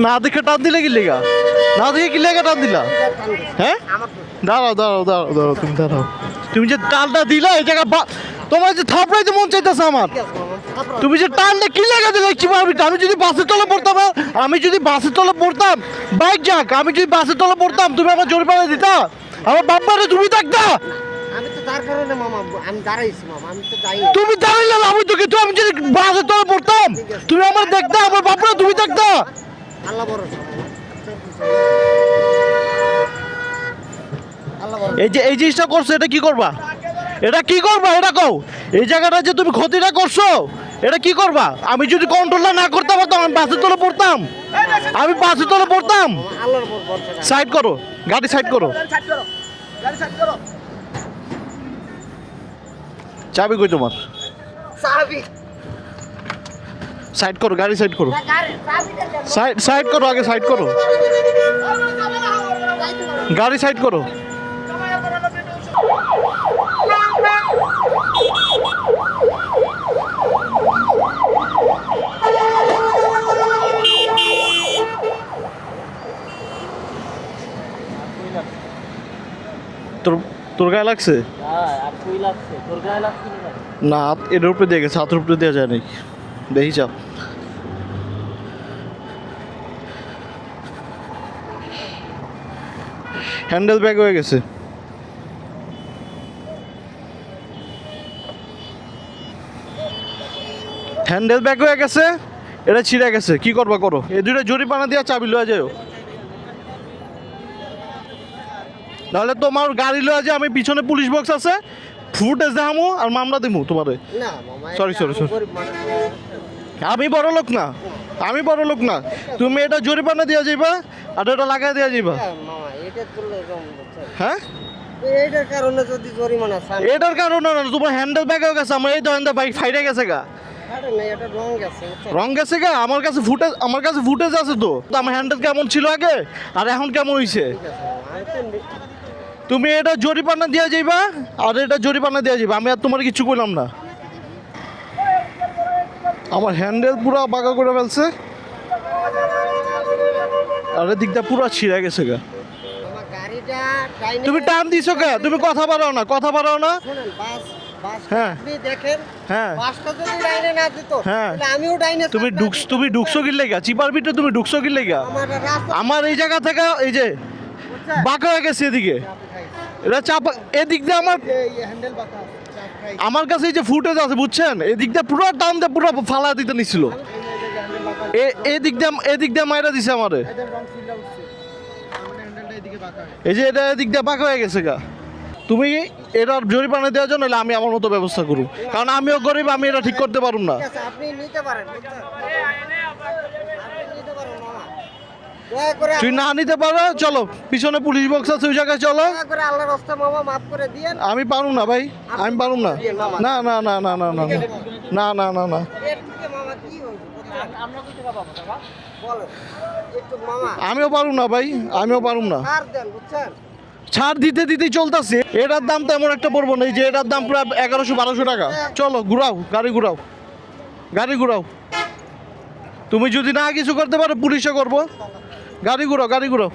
না দেখে টান দিলে কি লেগা? না দেখে কি লেগা টান দিলা? হ্যাঁ, দাঁড়াও দাঁড়াও দাঁড়াও দাঁড়াও, তুমি দাঁড়াও। তুমি যে টানটা দিলা এই জায়গা তোমার যে থাপড়াইতে মন চাইতেছে আমার। তুমি যে টানটা কি লেগা দিলে কি পারবি? আমি যদি বাসের তলে পড়তাম, আমি যদি বাসের তলে পড়তাম, বাইক যাক, আমি যদি বাসের তলে পড়তাম তুমি আমার জরিমানা দিতা? আমার বাপ্পারে তুমি থাকতা? আমি তো তার কারণে মামা আমি দাঁড়াইছি মামা, আমি তো যাই। তুমি দাঁড়াইলে আমি তো কিন্তু আমি যদি বাসের তলে পড়তাম তুমি আমার দেখতা, আমার বাপ্পারে তুমি থাকতা? আল্লাহ ভরসা। এই যে এই জিনিসটা করছো, এটা কি করবা? এটা কি করবা এটা কও? এই জায়গাটা যে তুমি ক্ষতিটা করছো এটা কি করবা? আমি যদি কন্ট্রোলটা না করতে পারতাম আমি বাসের তলে পড়তাম, আমি বাসের তলে পড়তাম। আল্লাহর উপর ভরসা। সাইড করো, গাড়ি সাইড করো। চাবি কই তোমার? চাবি সাইড করো, গাড়ি সাইড করো। সাইড সাইড করো, আগে সাইড করো, গাড়ি সাইড করো। তোর গায়ে লাগছে না? এটার উপরে দিয়ে গেছে, হাতের উপরে দেওয়া যায় নাই। দেখি চাপ। হ্যান্ডেল ব্যাগ হয়ে গেছে। হ্যান্ডেল ব্যাগ হয়ে গেছে, এটা ছিঁড়ে গেছে। কি করবা করো, এই দুইটা জরিমানা দিয়া চাবি লয়ে যাও। নাহলে তোমার গাড়ি লয়ে যায়, আমি পিছনে পুলিশ বক্স আছে, ফুটেজ দেখামো আর মামলা দিমু তোমারে। না মামা, সরি সরি সরি, আমি বড় লোক না, আমি বড় লোক না। তুমি এটা জরিমানা দিয়া যাইবা আর এটা লাগাই দিয়া যাইবা। মামা এটা তুললে এরকম হচ্ছে। হ্যাঁ, এইটার কারণে যদি জরিমানা চান। এটার কারণে না, তোমার হ্যান্ডেল ব্যাগ হয়ে গেছে। আমার এই ধরেন বাইক ফাইটে গেছে গা। আরে না, এটা রং গেছে। রং গেছে গা? আমার কাছে ফুটেজ আছে তো। আমার হ্যান্ডেল কেমন ছিল আগে আর এখন কেমন হইছে। তুমি এটা জরিমানা দিয়া যাইবা আর এটা জরিমানা দিয়া যাইবা, আমি আর তোমার কিছু কইলাম না। আমার হ্যান্ডেল পুরো বাঁকা করে ফেলছে আর দিকটা পুরো ছিঁড়ে গেছে গা। আমার গাড়িটা তুমি টান দিছো কে? তুমি কথা বাড়াও না, কথা বাড়াও না। শুনেন, বাস হ্যাঁ। আপনি দেখেন, হ্যাঁ বাসটা যদি ডাইনে না দিত হ্যাঁ, তাহলে আমিও ডাইনে। তুমি ঢুকছো কি লেগা? চিপার ভিতরে তুমি ঢুকছো কি লেগা? আমার এই জায়গা থেকে এই যে বাঁকা হয়ে গেছে এদিকে, এটা চাপা এদিক দিয়ে আমার কাছে এই যে ফুটেজ আছে বুঝছেন, এদিক দিয়ে পুরো টান দিয়ে পুরো ফালা দিতে নিছিল। এদিক দিয়ে মাইরা দিছে আমারে। এই যে এটা এদিক দিয়ে বাঁকা হয়ে গেছে গা। তুমি এটার জরিমানা দেওয়ার জন্য আমি আমার মতো ব্যবস্থা করব, কারণ আমিও গরিব, আমি এটা ঠিক করতে পারুম না। আপনি নিতে পারেন, তুই না নিতে পারো, চলো পিছনে পুলিশ বক্স আছে, ওই জায়গায় চলো। আল্লাহর রাস্তা মামা মাফ করে দিয়েন। আমি পারুম না ভাই, আমি পারুম না। না না না না না না না না না না, আমিও পারুম না ভাই, আমিও পারুম না। ছাড় দিতে দিতেই চলতেছে। এটার দাম তো এমন একটা পড়বো না, এই যে এটার দাম প্রায় 1100-1200 টাকা। চলো ঘুরাও, গাড়ি ঘুরাও, গাড়ি ঘুরাও। তুমি যদি না কিছু করতে পারো পুলিশে করবো। গাড়ি ঘুরাও, গাড়ি ঘুরাও।